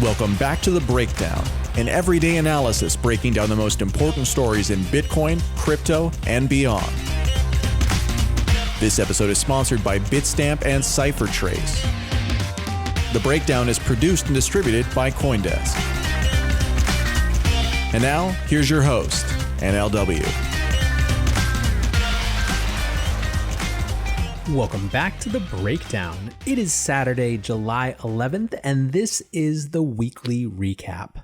Welcome back to The Breakdown, an everyday analysis breaking down the most important stories in Bitcoin, crypto, and beyond. This episode is sponsored by Bitstamp and CipherTrace. The Breakdown is produced and distributed by CoinDesk. And now, here's your host, NLW. Welcome back to The Breakdown. It is Saturday, July 11th, and this is the weekly recap.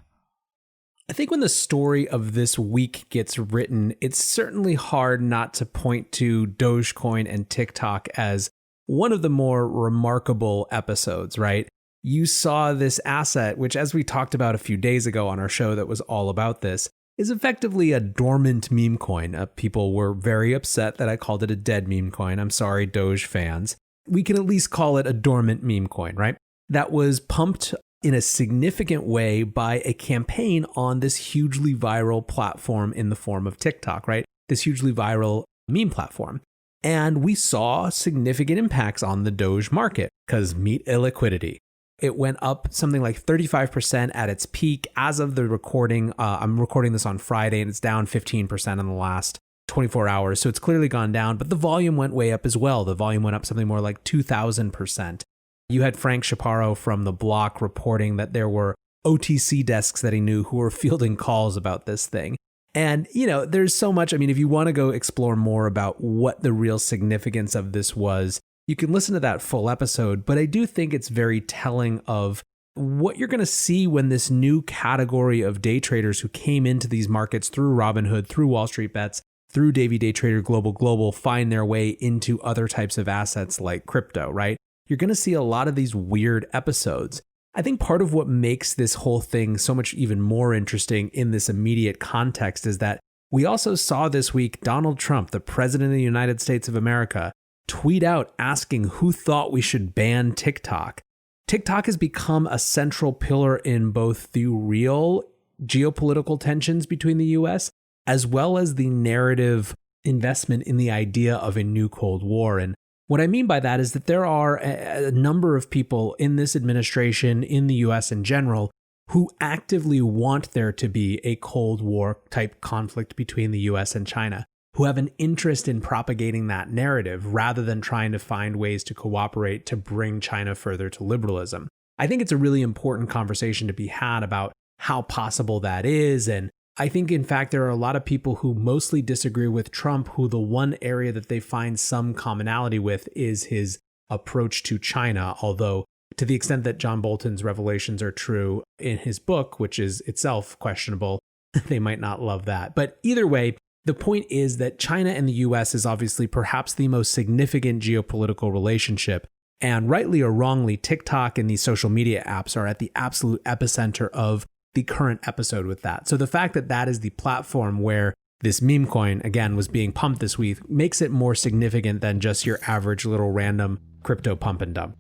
I think when the story of this week gets written, it's certainly hard not to point to Dogecoin and TikTok as one of the more remarkable episodes, right? You saw this asset, which, as we talked about a few days ago on our show that was all about this, is effectively a dormant meme coin. People were very upset that I called it a dead meme coin. I'm sorry, Doge fans. We can at least call it a dormant meme coin, right? That was pumped in a significant way by a campaign on this hugely viral platform in the form of TikTok, right? This hugely viral meme platform. And we saw significant impacts on the Doge market because meet illiquidity. It went up something like 35% at its peak. As of the recording, I'm recording this on Friday, and it's down 15% in the last 24 hours. So it's clearly gone down, but the volume went way up as well. The volume went up something more like 2,000%. You had Frank Chaparro from The Block reporting that there were OTC desks that he knew who were fielding calls about this thing. And, there's so much. I mean, if you want to go explore more about what the real significance of this was, you can listen to that full episode, but I do think it's very telling of what you're going to see when this new category of day traders who came into these markets through Robinhood, through Wall Street Bets, through Davey Day Trader Global find their way into other types of assets like crypto, right? You're going to see a lot of these weird episodes. I think part of what makes this whole thing so much even more interesting in this immediate context is that we also saw this week Donald Trump, the president of the United States of America, tweet out asking who thought we should ban TikTok. TikTok has become a central pillar in both the real geopolitical tensions between the US as well as the narrative investment in the idea of a new Cold War. And what I mean by that is that there are a number of people in this administration, in the US in general, who actively want there to be a Cold War type conflict between the US and China, who have an interest in propagating that narrative rather than trying to find ways to cooperate to bring China further to liberalism. I think it's a really important conversation to be had about how possible that is. And I think, in fact, there are a lot of people who mostly disagree with Trump, who the one area that they find some commonality with is his approach to China. Although, to the extent that John Bolton's revelations are true in his book, which is itself questionable, they might not love that. But either way, the point is that China and the US is obviously perhaps the most significant geopolitical relationship. And rightly or wrongly, TikTok and these social media apps are at the absolute epicenter of the current episode with that. So the fact that that is the platform where this meme coin, again, was being pumped this week makes it more significant than just your average little random crypto pump and dump.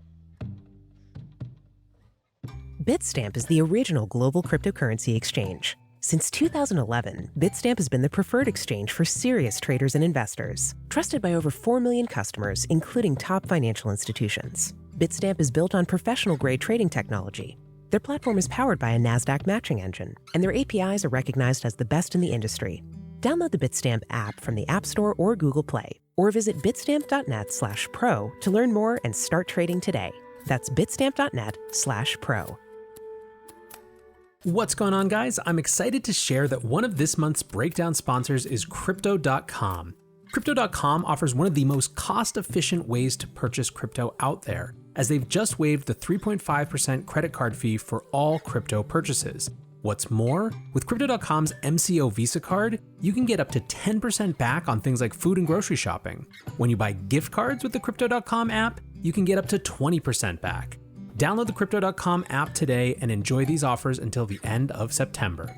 Bitstamp is the original global cryptocurrency exchange. Since 2011, Bitstamp has been the preferred exchange for serious traders and investors. Trusted by over 4 million customers, including top financial institutions. Bitstamp is built on professional-grade trading technology. Their platform is powered by a NASDAQ matching engine, and their APIs are recognized as the best in the industry. Download the Bitstamp app from the App Store or Google Play, or visit bitstamp.net/pro to learn more and start trading today. That's bitstamp.net/pro. What's going on, guys? I'm excited to share that one of this month's breakdown sponsors is Crypto.com. Crypto.com offers one of the most cost-efficient ways to purchase crypto out there, as they've just waived the 3.5% credit card fee for all crypto purchases. What's more, with Crypto.com's MCO Visa card, you can get up to 10% back on things like food and grocery shopping. When you buy gift cards with the Crypto.com app, you can get up to 20% back. Download the Crypto.com app today and enjoy these offers until the end of September.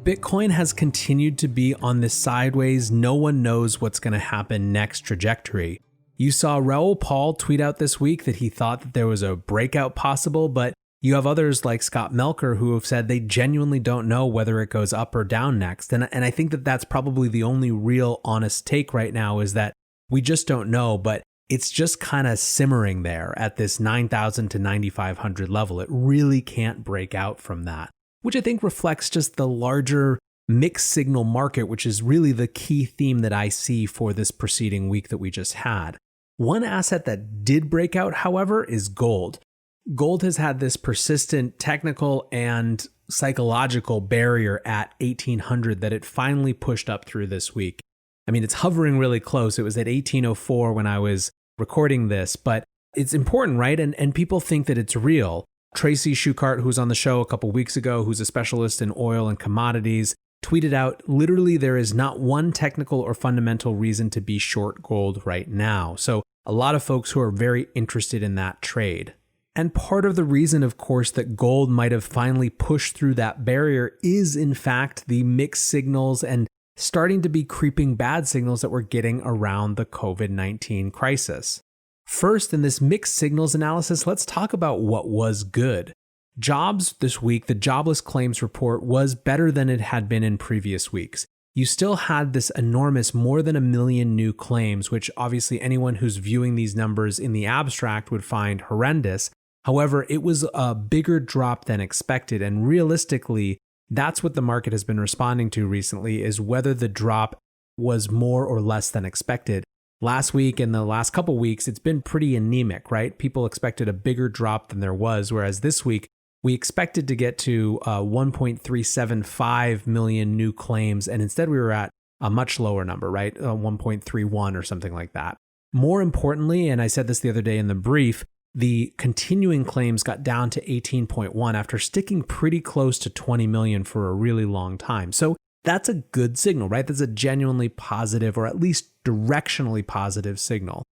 Bitcoin has continued to be on this sideways, no one knows what's going to happen next trajectory. You saw Raoul Pal tweet out this week that he thought that there was a breakout possible, but you have others like Scott Melker who have said they genuinely don't know whether it goes up or down next. And I think that that's probably the only real honest take right now, is that we just don't know. But it's just kind of simmering there at this 9,000 to 9,500 level. It really can't break out from that, which I think reflects just the larger mixed signal market, which is really the key theme that I see for this preceding week that we just had. One asset that did break out, however, is gold. Gold has had this persistent technical and psychological barrier at 1,800 that it finally pushed up through this week. I mean, it's hovering really close. It was at 1,804 when I was recording this, but it's important, right? And people think that it's real. Tracy Schuchart, who was on the show a couple weeks ago, who's a specialist in oil and commodities, tweeted out, literally, there is not one technical or fundamental reason to be short gold right now. So a lot of folks who are very interested in that trade. And part of the reason, of course, that gold might have finally pushed through that barrier is, in fact, the mixed signals and starting to be creeping bad signals that we're getting around the COVID-19 crisis. First, in this mixed signals analysis, let's talk about what was good. Jobs this week, the jobless claims report was better than it had been in previous weeks. You still had this enormous more than 1 million new claims, which obviously anyone who's viewing these numbers in the abstract would find horrendous. However, it was a bigger drop than expected, and realistically, that's what the market has been responding to recently, is whether the drop was more or less than expected. Last week and the last couple weeks, it's been pretty anemic, right? People expected a bigger drop than there was, whereas this week, we expected to get to 1.375 million new claims, and instead we were at a much lower number, right? 1.31 or something like that. More importantly, and I said this the other day in the brief, the continuing claims got down to 18.1 after sticking pretty close to 20 million for a really long time. So that's a good signal, right? That's a genuinely positive, or at least directionally positive signal.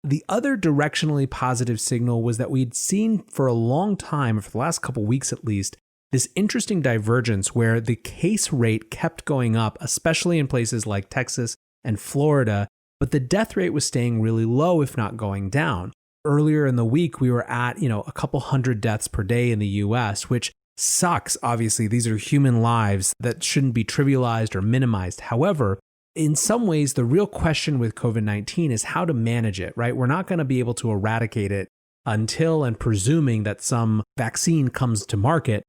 The other directionally positive signal was that we'd seen for a long time, for the last couple weeks at least, this interesting divergence where the case rate kept going up, especially in places like Texas and Florida, but the death rate was staying really low, if not going down. Earlier in the week, we were at, a couple hundred deaths per day in the US, which sucks. Obviously, these are human lives that shouldn't be trivialized or minimized. However, in some ways, the real question with COVID-19 is how to manage it, right? We're not going to be able to eradicate it until and presuming that some vaccine comes to market.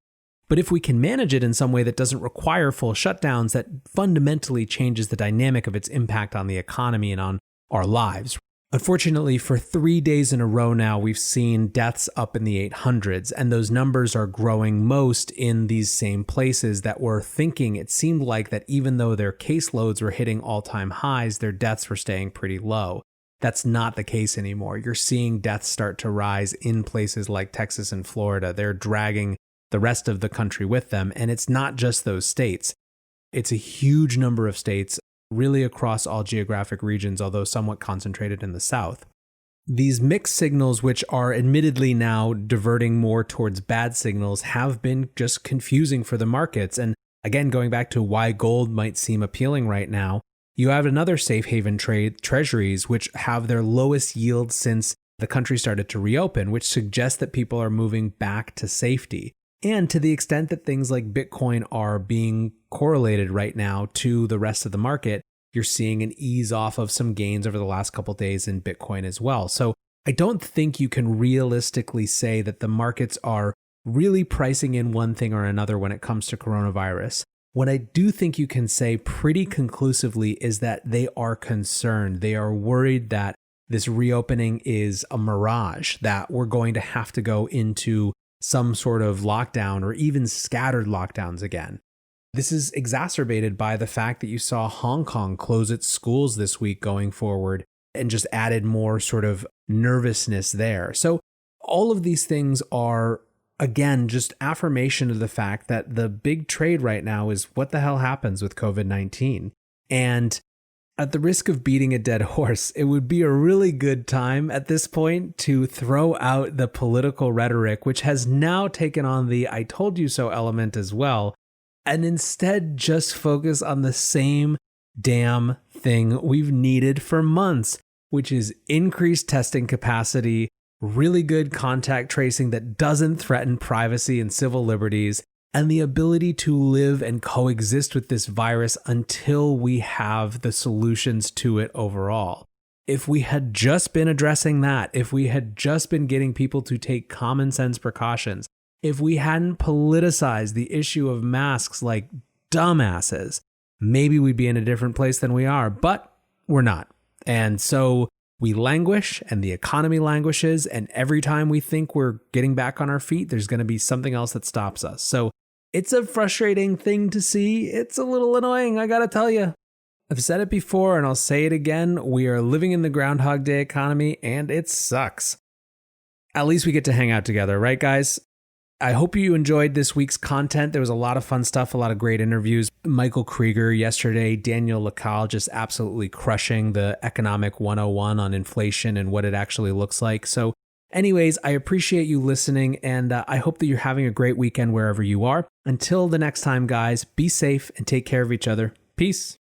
But if we can manage it in some way that doesn't require full shutdowns, that fundamentally changes the dynamic of its impact on the economy and on our lives. Unfortunately, for 3 days in a row now, we've seen deaths up in the 800s, and those numbers are growing most in these same places that were thinking it seemed like that even though their caseloads were hitting all-time highs, their deaths were staying pretty low. That's not the case anymore. You're seeing deaths start to rise in places like Texas and Florida. They're dragging the rest of the country with them, and it's not just those states. It's a huge number of states, really across all geographic regions, although somewhat concentrated in the South. These mixed signals, which are admittedly now diverting more towards bad signals, have been just confusing for the markets. And again, going back to why gold might seem appealing right now, you have another safe haven trade, treasuries, which have their lowest yield since the country started to reopen, which suggests that people are moving back to safety. And to the extent that things like Bitcoin are being correlated right now to the rest of the market, you're seeing an ease off of some gains over the last couple of days in Bitcoin as well. So I don't think you can realistically say that the markets are really pricing in one thing or another when it comes to coronavirus. What I do think you can say pretty conclusively is that they are concerned. They are worried that this reopening is a mirage, that we're going to have to go into some sort of lockdown or even scattered lockdowns again. This is exacerbated by the fact that you saw Hong Kong close its schools this week going forward and just added more sort of nervousness there. So all of these things are, again, just affirmation of the fact that the big trade right now is what the hell happens with COVID-19. And at the risk of beating a dead horse, it would be a really good time at this point to throw out the political rhetoric, which has now taken on the I told you so element as well, and instead just focus on the same damn thing we've needed for months, which is increased testing capacity, really good contact tracing that doesn't threaten privacy and civil liberties, and the ability to live and coexist with this virus until we have the solutions to it overall. if we had just been addressing that, if we had just been getting people to take common sense precautions, if we hadn't politicized the issue of masks like dumbasses, maybe we'd be in a different place than we are, but we're not. And so we languish and the economy languishes. And every time we think we're getting back on our feet, there's going to be something else that stops us. So it's a frustrating thing to see. It's a little annoying, I got to tell you. I've said it before and I'll say it again. We are living in the Groundhog Day economy and it sucks. At least we get to hang out together, right, guys? I hope you enjoyed this week's content. There was a lot of fun stuff, a lot of great interviews. Michael Krieger yesterday, Daniel Lacal just absolutely crushing the economic 101 on inflation and what it actually looks like. So anyways, I appreciate you listening and I hope that you're having a great weekend wherever you are. Until the next time, guys, be safe and take care of each other. Peace.